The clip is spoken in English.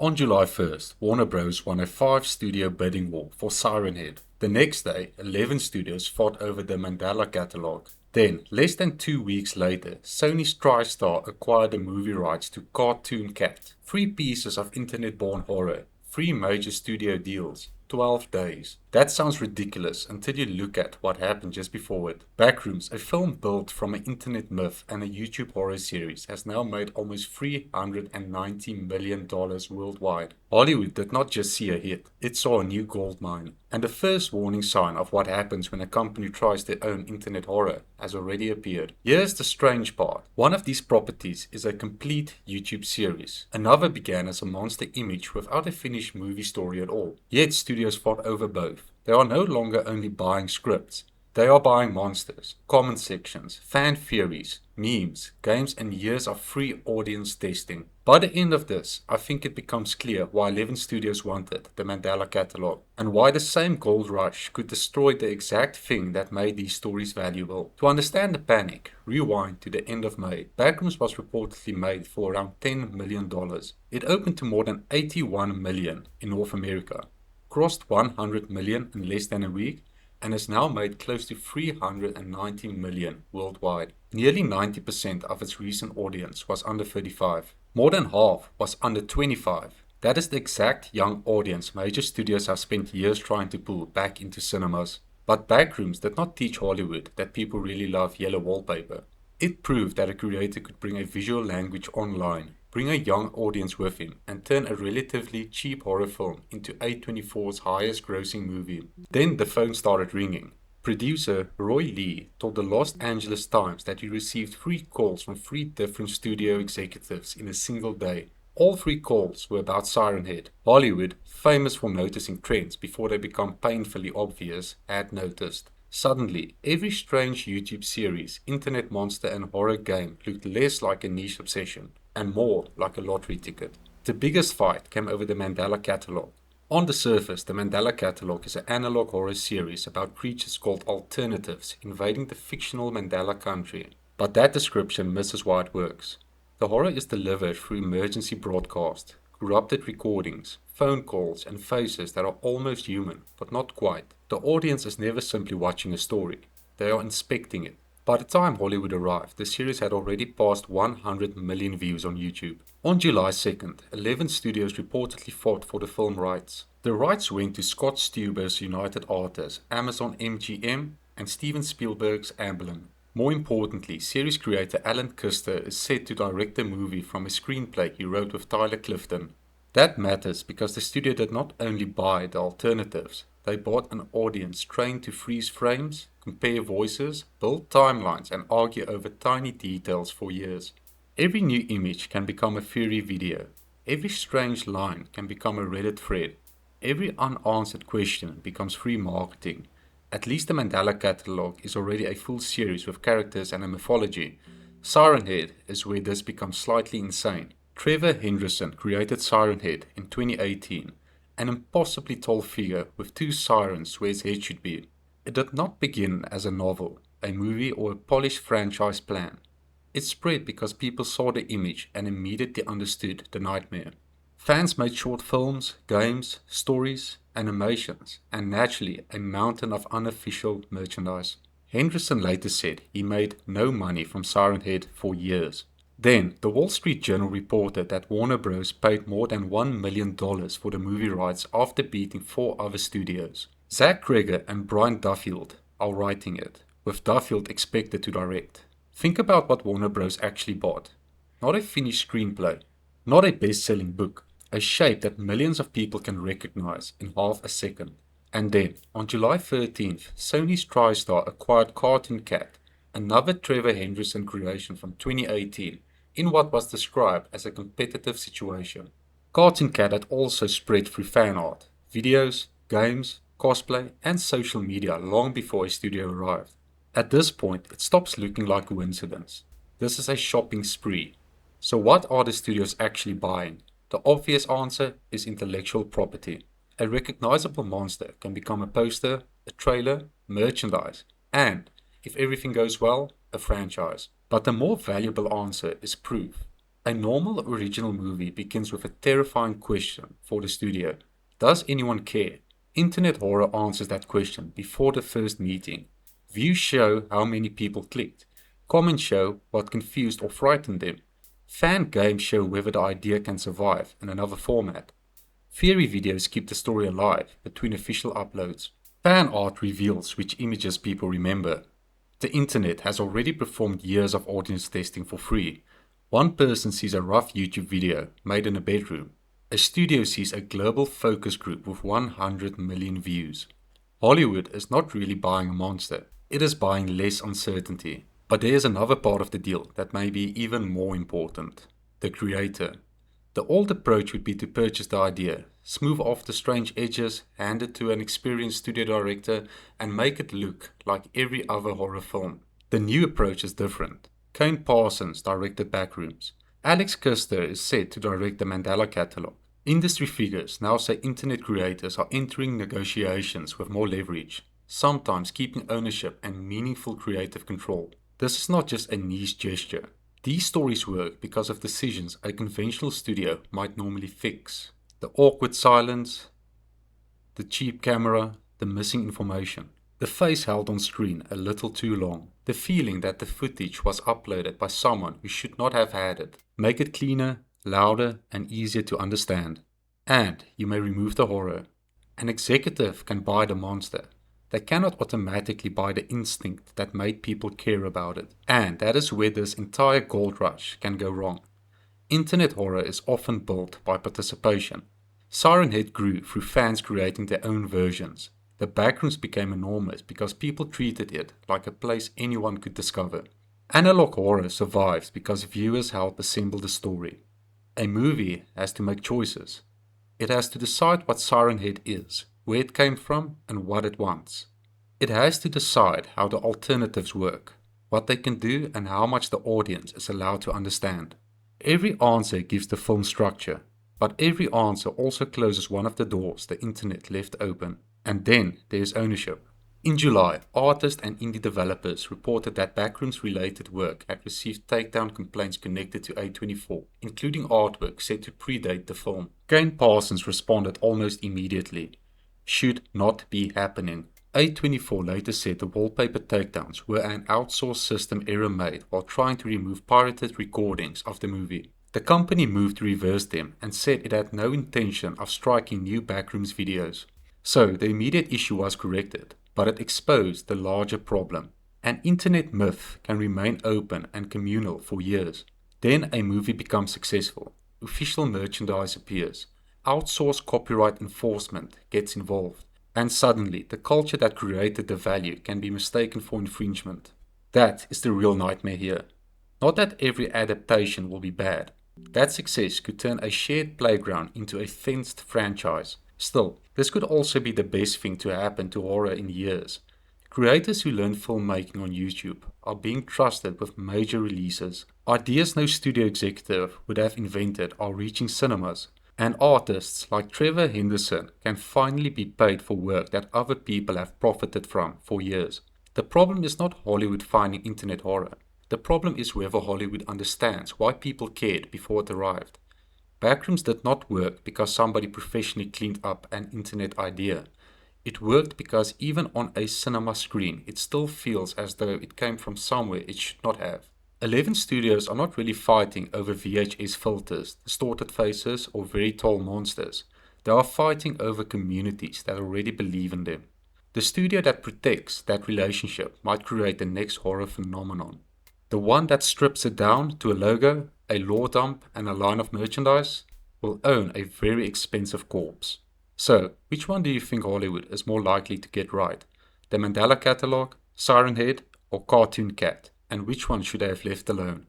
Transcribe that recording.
On July 1st, Warner Bros. Won a 5-studio bidding war for Siren Head. The next day, 11 studios fought over the Mandela Catalogue. Then, less than 2 weeks later, Sony's TriStar acquired the movie rights to Cartoon Cat. 3 pieces of internet-born horror, 3 major studio deals, 12 days. That sounds ridiculous until you look at what happened just before it. Backrooms, a film built from an internet myth and a YouTube horror series, has now made almost $390 million worldwide. Hollywood did not just see a hit, it saw a new gold mine. And the first warning sign of what happens when a company tries their own internet horror has already appeared. Here's the strange part. One of these properties is a complete YouTube series. Another began as a monster image without a finished movie story at all. Yet studios fought over both. They are no longer only buying scripts. They are buying monsters, comment sections, fan theories, memes, games and years of free audience testing. By the end of this, I think it becomes clear why 11 studios wanted the Mandela Catalogue and why the same gold rush could destroy the exact thing that made these stories valuable. To understand the panic, rewind to the end of May. Backrooms was reportedly made for around $10 million. It opened to more than 81 million in North America, crossed 100 million in less than a week, and has now made close to 390 million worldwide. Nearly 90% of its recent audience was under 35. More than half was under 25. That is the exact young audience major studios have spent years trying to pull back into cinemas. But Backrooms did not teach Hollywood that people really love yellow wallpaper. It proved that a creator could bring a visual language online, bring a young audience with him, and turn a relatively cheap horror film into A24's highest grossing movie. Then the phone started ringing. Producer Roy Lee told the Los Angeles Times that he received 3 calls from 3 different studio executives in a single day. All 3 calls were about Siren Head. Hollywood, famous for noticing trends before they become painfully obvious, had noticed. Suddenly, every strange YouTube series, internet monster and horror game looked less like a niche obsession and more like a lottery ticket. The biggest fight came over the Mandela Catalogue. On the surface, the Mandela Catalogue is an analog horror series about creatures called alternatives invading the fictional Mandela country. But that description misses why it works. The horror is delivered through emergency broadcast, corrupted recordings, phone calls and faces that are almost human, but not quite. The audience is never simply watching a story, they are inspecting it. By the time Hollywood arrived, the series had already passed 100 million views on YouTube. On July 2nd, 11 studios reportedly fought for the film rights. The rights went to Scott Stuber's United Artists, Amazon MGM, and Steven Spielberg's Amblin. More importantly, series creator Alan Kuster is set to direct the movie from a screenplay he wrote with Tyler Clifton. That matters because the studio did not only buy the alternatives, they bought an audience trained to freeze frames, compare voices, build timelines and argue over tiny details for years. Every new image can become a theory video. Every strange line can become a Reddit thread. Every unanswered question becomes free marketing. At least the Mandela Catalogue is already a full series with characters and a mythology. Siren Head is where this becomes slightly insane. Trevor Henderson created Siren Head in 2018, an impossibly tall figure with 2 sirens where his head should be. It did not begin as a novel, a movie or a polished franchise plan. It spread because people saw the image and immediately understood the nightmare. Fans made short films, games, stories, animations, and naturally a mountain of unofficial merchandise. Henderson later said he made no money from Siren Head for years. Then, the Wall Street Journal reported that Warner Bros. Paid more than $1 million for the movie rights after beating 4 other studios. Zach Kreger and Brian Duffield are writing it, with Duffield expected to direct. Think about what Warner Bros. Actually bought. Not a finished screenplay, not a best-selling book, a shape that millions of people can recognize in half a second. And then, on July 13th, Sony's TriStar acquired Cartoon Cat, another Trevor Henderson creation from 2018, in what was described as a competitive situation. Cartoon Cat had also spread through fan art, videos, games, cosplay, and social media long before a studio arrived. At this point, it stops looking like coincidence. This is a shopping spree. So what are the studios actually buying? The obvious answer is intellectual property. A recognizable monster can become a poster, a trailer, merchandise, and, if everything goes well, a franchise. But the more valuable answer is proof. A normal original movie begins with a terrifying question for the studio. Does anyone care? Internet horror answers that question before the first meeting. Views show how many people clicked. Comments show what confused or frightened them. Fan games show whether the idea can survive in another format. Theory videos keep the story alive between official uploads. Fan art reveals which images people remember. The internet has already performed years of audience testing for free. One person sees a rough YouTube video made in a bedroom. A studio sees a global focus group with 100 million views. Hollywood is not really buying a monster, it is buying less uncertainty. But there is another part of the deal that may be even more important. The creator. The old approach would be to purchase the idea, smooth off the strange edges, hand it to an experienced studio director, and make it look like every other horror film. The new approach is different. Kane Parsons directed Backrooms. Alex Kuster is set to direct the Mandela Catalogue. Industry figures now say internet creators are entering negotiations with more leverage, sometimes keeping ownership and meaningful creative control. This is not just a niche gesture. These stories work because of decisions a conventional studio might normally fix. The awkward silence, the cheap camera, the missing information. The face held on screen a little too long. The feeling that the footage was uploaded by someone who should not have had it. Make it cleaner, louder, and easier to understand. And you may remove the horror. An executive can buy the monster. They cannot automatically buy the instinct that made people care about it. And that is where this entire gold rush can go wrong. Internet horror is often built by participation. Siren Head grew through fans creating their own versions. The Backrooms became enormous because people treated it like a place anyone could discover. Analog horror survives because viewers help assemble the story. A movie has to make choices. It has to decide what Siren Head is, where it came from, and what it wants. It has to decide how the alternatives work, what they can do, and how much the audience is allowed to understand. Every answer gives the film structure, but every answer also closes one of the doors the internet left open. And then there's ownership. In July, artists and indie developers reported that Backrooms-related work had received takedown complaints connected to A24, including artwork said to predate the film. Kane Parsons responded almost immediately. Should not be happening. A24 later said the wallpaper takedowns were an outsourced system error made while trying to remove pirated recordings of the movie. The company moved to reverse them and said it had no intention of striking new Backrooms videos. So the immediate issue was corrected, but it exposed the larger problem. An internet myth can remain open and communal for years. Then a movie becomes successful. Official merchandise appears. Outsourced copyright enforcement gets involved. And suddenly, the culture that created the value can be mistaken for infringement. That is the real nightmare here. Not that every adaptation will be bad. That success could turn a shared playground into a fenced franchise. Still, this could also be the best thing to happen to horror in years. Creators who learn filmmaking on YouTube are being trusted with major releases. Ideas no studio executive would have invented are reaching cinemas. And artists like Trevor Henderson can finally be paid for work that other people have profited from for years. The problem is not Hollywood finding internet horror. The problem is whether Hollywood understands why people cared before it arrived. Backrooms did not work because somebody professionally cleaned up an internet idea. It worked because even on a cinema screen, it still feels as though it came from somewhere it should not have. 11 studios are not really fighting over VHS filters, distorted faces, or very tall monsters. They are fighting over communities that already believe in them. The studio that protects that relationship might create the next horror phenomenon. The one that strips it down to a logo, a lore dump, and a line of merchandise will own a very expensive corpse. So, which one do you think Hollywood is more likely to get right? The Mandela Catalogue, Siren Head, or Cartoon Cat? And which one should they have left alone?